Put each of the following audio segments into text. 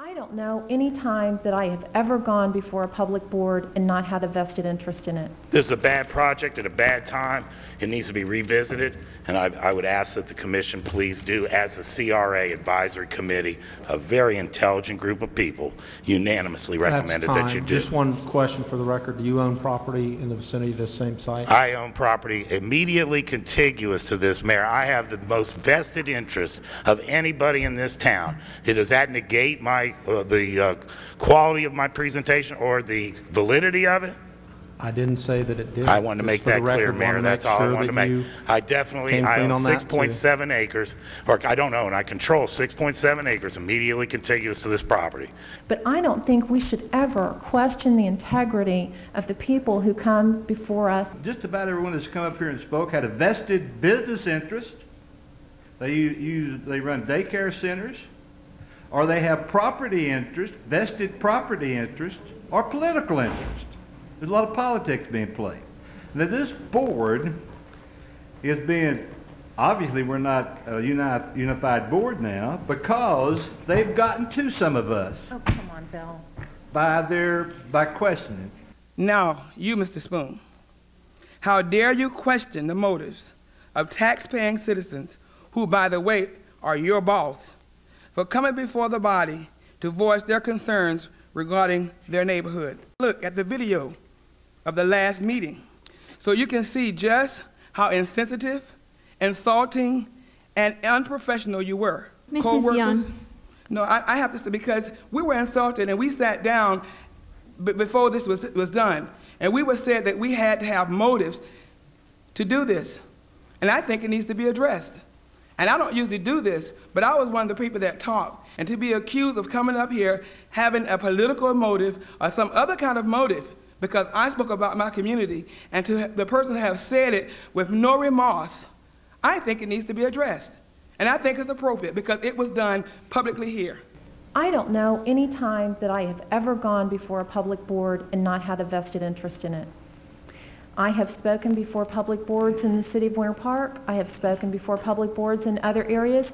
I don't know any time that I have ever gone before a public board and not had a vested interest in it. This is a bad project at a bad time. It needs to be revisited, and I would ask that the commission please do, as the CRA Advisory Committee, a very intelligent group of people, unanimously recommended that you do. Just one question for the record. Do you own property in the vicinity of this same site? I own property immediately contiguous to this, Mayor. I have the most vested interest of anybody in this town. Does that negate my the quality of my presentation or the validity of it? I didn't say that it did. I wanted to make that clear, Mayor. That's all I wanted to make. I own 6.7 acres, or I don't own, I control 6.7 acres immediately contiguous to this property. But I don't think we should ever question the integrity of the people who come before us. Just about everyone that's come up here and spoke had a vested business interest. They run daycare centers, or they have property interest, vested property interest, or political interest. There's a lot of politics being played. Now this board is being, obviously we're not a unified board now because they've gotten to some of us. Oh, come on, Bill. By questioning. Now, you, Mr. Spoon, how dare you question the motives of tax-paying citizens who, by the way, are your boss, for coming before the body to voice their concerns regarding their neighborhood. Look at the video of the last meeting so you can see just how insensitive, insulting, and unprofessional you were. Mrs. Young. No, I have to say, because we were insulted and we sat down before this was done, and we were said that we had to have motives to do this, and I think it needs to be addressed. And I don't usually do this, but I was one of the people that talked. And to be accused of coming up here having a political motive or some other kind of motive because I spoke about my community, and to the person have said it with no remorse, I think it needs to be addressed. And I think it's appropriate because it was done publicly here. I don't know any time that I have ever gone before a public board and not had a vested interest in it. I have spoken before public boards in the city of Winter Park. I have spoken before public boards in other areas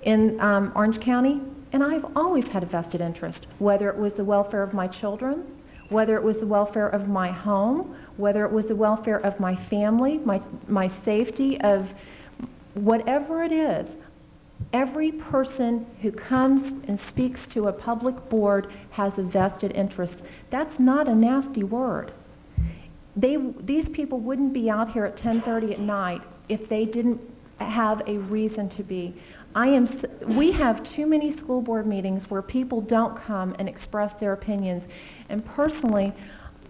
in Orange County, and I've always had a vested interest, whether it was the welfare of my children, whether it was the welfare of my home, whether it was the welfare of my family, my safety, of whatever it is. Every person who comes and speaks to a public board has a vested interest. That's not a nasty word. These people wouldn't be out here at 10:30 at night if they didn't have a reason to be. We have too many school board meetings where people don't come and express their opinions. And personally,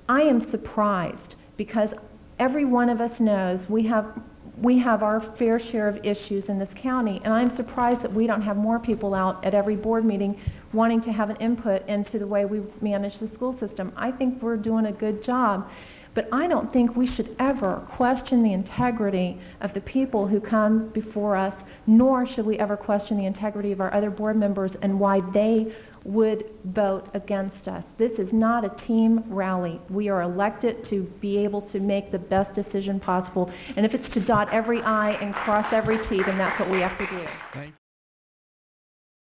I am surprised because every one of us knows we have our fair share of issues in this county, and I'm surprised that we don't have more people out at every board meeting wanting to have an input into the way we manage the school system. I think we're doing a good job. But I don't think we should ever question the integrity of the people who come before us, nor should we ever question the integrity of our other board members and why they would vote against us. This is not a team rally. We are elected to be able to make the best decision possible. And if it's to dot every I and cross every T, then that's what we have to do. Thank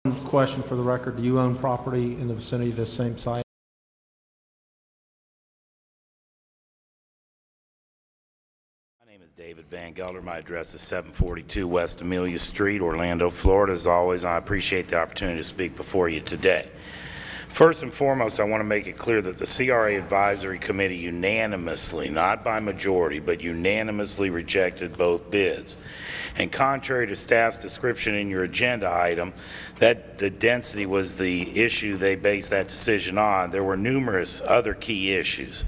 you. One question for the record. Do you own property in the vicinity of this same site? DavidvanGelder. My address is 742 West Amelia Street, Orlando, Florida. As always, I appreciate the opportunity to speak before you today. First and foremost, I want to make it clear that the CRA Advisory Committee unanimously, not by majority, but unanimously rejected both bids. And contrary to staff's description in your agenda item, that the density was the issue they based that decision on, there were numerous other key issues.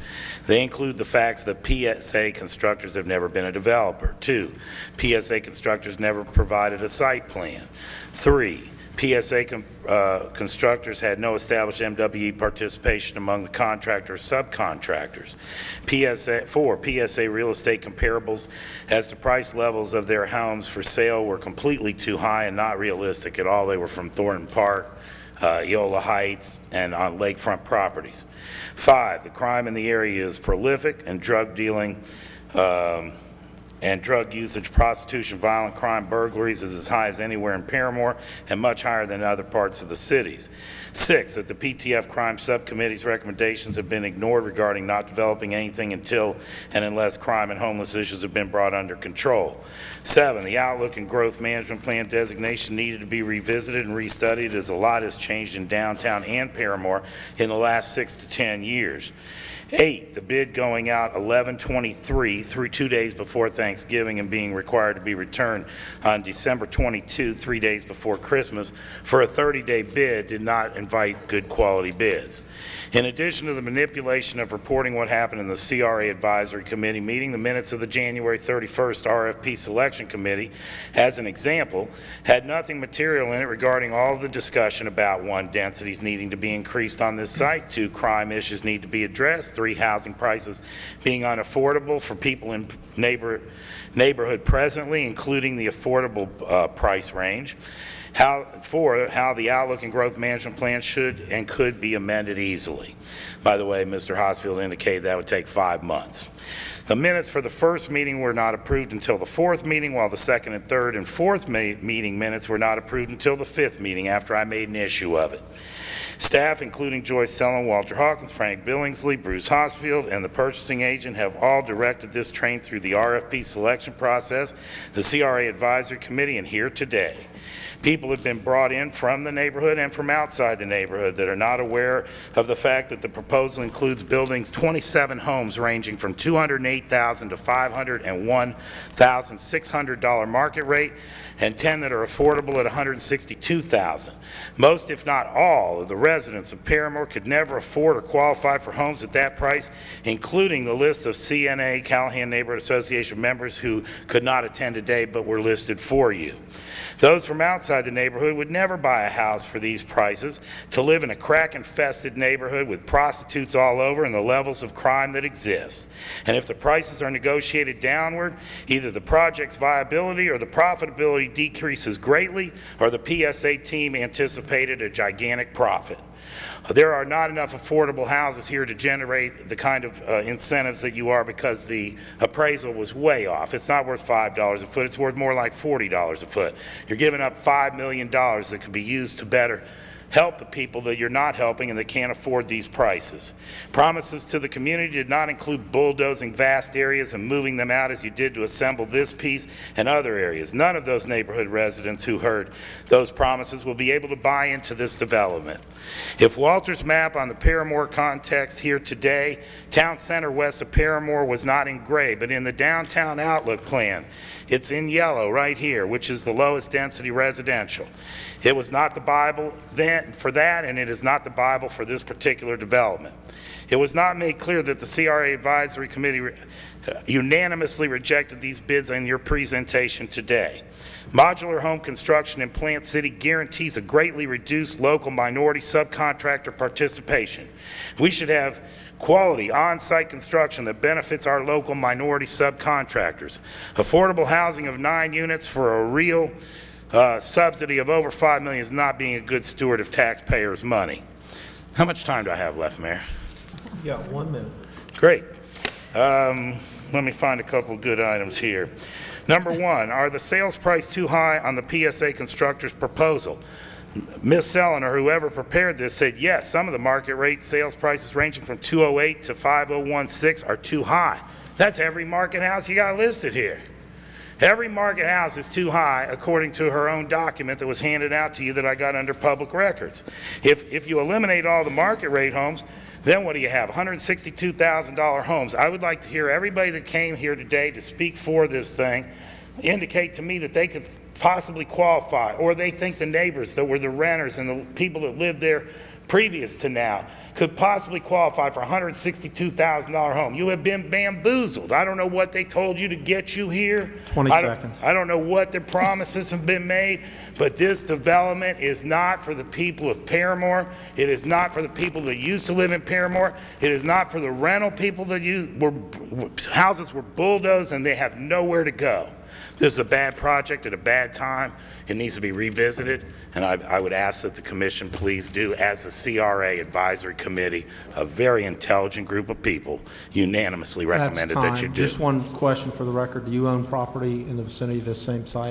They include the facts that PSA constructors have never been a developer. 2, PSA constructors never provided a site plan. 3, PSA constructors had no established MWE participation among the contractor subcontractors. 4, PSA real estate comparables as to price levels of their homes for sale were completely too high and not realistic at all. They were from Thornton Park, Eola Heights, and on lakefront properties. 5, the crime in the area is prolific and drug dealing and drug usage, prostitution, violent crime, burglaries is as high as anywhere in Paramore and much higher than other parts of the cities. 6, that the PTF Crime Subcommittee's recommendations have been ignored regarding not developing anything until and unless crime and homeless issues have been brought under control. 7, the Outlook and Growth Management Plan designation needed to be revisited and restudied as a lot has changed in downtown and Paramore in the last 6 to 10 years. 8, the bid going out 11/23 through 2 days before Thanksgiving and being required to be returned on December 22, 3 days before Christmas, for a 30-day bid did not invite good quality bids. In addition to the manipulation of reporting what happened in the CRA Advisory Committee meeting, the minutes of the January 31st RFP Selection Committee, as an example, had nothing material in it regarding all of the discussion about 1, densities needing to be increased on this site, 2, crime issues need to be addressed, 3, housing prices being unaffordable for people in neighborhood presently, including the affordable price range. 4, how the Outlook and Growth Management Plan should and could be amended easily. By the way, Mr. Hosfield indicated that would take 5 months. The minutes for the first meeting were not approved until the 4th meeting, while the 2nd and 3rd and 4th meeting minutes were not approved until the 5th meeting after I made an issue of it. Staff, including Joyce Sellon, Walter Hawkins, Frank Billingsley, Bruce Hosfield, and the purchasing agent, have all directed this train through the RFP selection process, the CRA Advisory Committee, and here today. People have been brought in from the neighborhood and from outside the neighborhood that are not aware of the fact that the proposal includes building 27 homes ranging from $208,000 to $501,600 market rate and 10 that are affordable at $162,000. Most, if not all, of the residents of Paramore could never afford or qualify for homes at that price, including the list of CNA, Callahan Neighborhood Association members who could not attend today but were listed for you. Those from outside the neighborhood would never buy a house for these prices to live in a crack-infested neighborhood with prostitutes all over and the levels of crime that exist. And if the prices are negotiated downward, either the project's viability or the profitability decreases greatly, or the PSA team anticipated a gigantic profit. There are not enough affordable houses here to generate the kind of incentives that you are, because the appraisal was way off. It's not worth $5 a foot. It's worth more like $40 a foot. You're giving up $5 million that could be used to better help the people that you're not helping and that can't afford these prices. Promises to the community did not include bulldozing vast areas and moving them out as you did to assemble this piece and other areas. None of those neighborhood residents who heard those promises will be able to buy into this development. If Walter's map on the Paramore context here today, town center west of Paramore was not in gray, but in the downtown outlook plan, it's in yellow right here, which is the lowest density residential. It was not the Bible then for that, and it is not the Bible for this particular development. It was not made clear that the CRA Advisory Committee unanimously rejected these bids in your presentation today. Modular home construction in Plant City guarantees a greatly reduced local minority subcontractor participation. We should have quality on-site construction that benefits our local minority subcontractors. Affordable housing of 9 units for a real subsidy of over $5 million is not being a good steward of taxpayers' money. How much time do I have left, Mayor? Yeah, 1 minute. Great. Let me find a couple of good items here. Number 1, are the sales price too high on the PSA constructor's proposal? Ms. Sellon or whoever prepared this said yes, some of the market rate sales prices ranging from $208 to $501.6 are too high. That's every market house you got listed here. Every market house is too high according to her own document that was handed out to you that I got under public records. If you eliminate all the market rate homes, then what do you have? $162,000 homes. I would like to hear everybody that came here today to speak for this thing indicate to me that they could possibly qualify, or they think the neighbors that were the renters and the people that lived there previous to now could possibly qualify for a $162,000 home. You have been bamboozled. I don't know what they told you to get you here. 20 seconds. I don't know what the promises have been made, but this development is not for the people of Paramore. It is not for the people that used to live in Paramore. It is not for the rental people that houses were bulldozed and they have nowhere to go. This is a bad project at a bad time. It needs to be revisited, and I would ask that the commission please do, as the CRA Advisory Committee, a very intelligent group of people, unanimously recommended that you do. Just one question for the record. Do you own property in the vicinity of this same site?